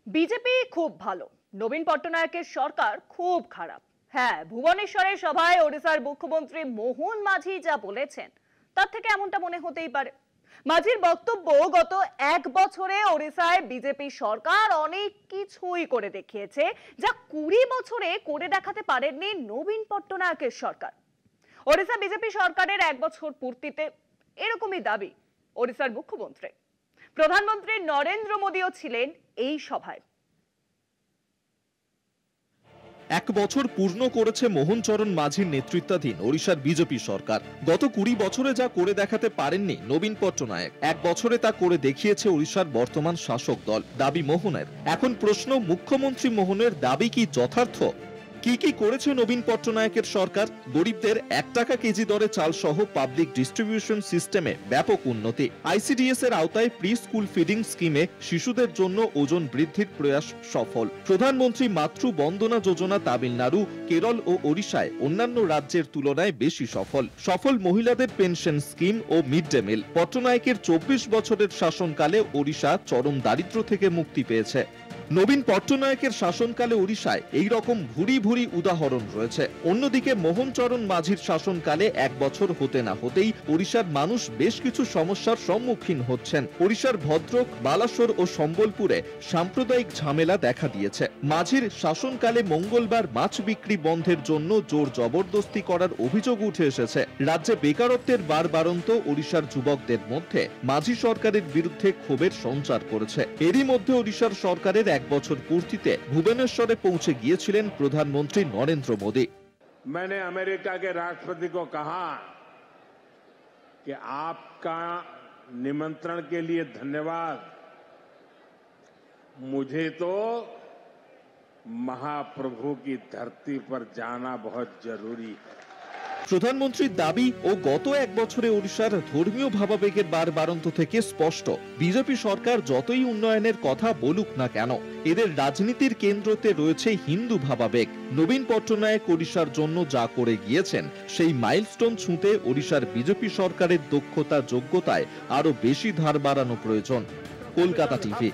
BJP খুব ভালো, নবীন পট্টনায়কের সরকার খুব খারাপ। হ্যাঁ, ভুবনেশ্বরের সভায় ওড়িশার মুখ্যমন্ত্রী মোহন মাঝি যা বলেছেন তার থেকে এমনটা মনে হতেই পারে। মাঝির বক্তব্য, গত 1 বছরে ওড়িশায় বিজেপি সরকার অনেক কিছুই করে দেখিয়েছে, যা 20 বছরে করে দেখাতে পারেননি নবীন পট্টনায়কের সরকার। ওড়িশা বিজেপি সরকারের 1 বছর পূর্তিতে এরকমই দাবি ওড়িশার মুখ্যমন্ত্রী। প্রধানমন্ত্রী নরেন্দ্র মোদীও ছিলেন এই সভায়। 1 বছর পূর্ণ করেছে মোহন চরণ মাঝির নেতৃত্বাধীন ওড়িশার বিজেপি সরকার। গত 20 বছরে যা করে দেখাতে পারেননি নবীন পট্টনায়ক, 1 বছরে তা করে দেখিয়েছে ওড়িশার বর্তমান শাসক দল, দাবি মোহনের। এখন প্রশ্ন, মুখ্যমন্ত্রী মোহনের দাবি কি যথার্থ? কি করেছে নবীন পট্টনায়কের সরকার? গরিবদের 1 টাকা কেজি দরে চাল সহ পাবলিক ডিস্ট্রিবিউশন সিস্টেমে ব্যাপক উন্নতি। আইসিডিএস এর আওতায় প্রি স্কুল ফিডিং স্কিমে শিশুদের জন্য ওজন বৃদ্ধির প্রয়াস সফল। প্রধানমন্ত্রী মাতৃ বন্দনা যোজনা তামিলনাড়ু, কেরল ও ওড়িশায় অন্যান্য রাজ্যের তুলনায় বেশি সফল মহিলাদের পেনশন স্কিম ও মিড ডে মিল। পট্টনায়কের 24 বছরের শাসনকালে ওড়িশা চরম দারিদ্র্য থেকে মুক্তি পেয়েছে। নবীন পট্টনায়কের শাসনকালে ওড়িশায় এই রকম ভুরি ভুরি উদাহরণ রয়েছে। অন্যদিকে মোহন চরণ মাঝির শাসনকালে 1 বছর হতে না হতেই ওড়িশার মানুষ বেশ কিছু সমস্যার সম্মুখীন হচ্ছেন। ওড়িশার ভদ্রক, বালাসোর ও সম্বলপুরে সাম্প্রদায়িক ঝামেলা দেখা দিয়েছে। মাঝির শাসনকালে মঙ্গলবার মাছ বিক্রি বন্ধের জন্য জোর জবরদস্তি করার অভিযোগ উঠে এসেছে। রাজ্যে বেকারত্বের বাড়ন্ত ওড়িশার যুবকদের মধ্যে মাঝি সরকারের বিরুদ্ধে ক্ষোভের সঞ্চার করেছে। এরই মধ্যে ওড়িশার সরকারের 1 বছর পূর্তিতে ভুবনেশ্বরে পৌঁছে গিয়েছিলেন প্রধানমন্ত্রী নরেন্দ্র মোদী। मैंने अमेरिका के राष्ट्रपति को कहा कि आपका निमंत्रण के लिए धन्यवाद, मुझे तो महाप्रभु की धरती पर जाना बहुत जरूरी है। প্রধানমন্ত্রীর দাবি ও গত 1 বছরে ওড়িশার ধর্মীয় ভাবাবেগের বাড়ন্ত থেকে স্পষ্ট, বিজেপি সরকার যতই উন্নয়নের কথা বলুক না কেন, এদের রাজনীতির কেন্দ্রতে রয়েছে হিন্দু ভাবাবেগ। নবীন পট্টনায়ক ওড়িশার জন্য যা করে গিয়েছেন, সেই মাইলস্টোন ছুঁতে ওড়িশার বিজেপি সরকারের দক্ষতা যোগ্যতায় আরো বেশি ধার বাড়ানো প্রয়োজন। কলকাতা টিভি।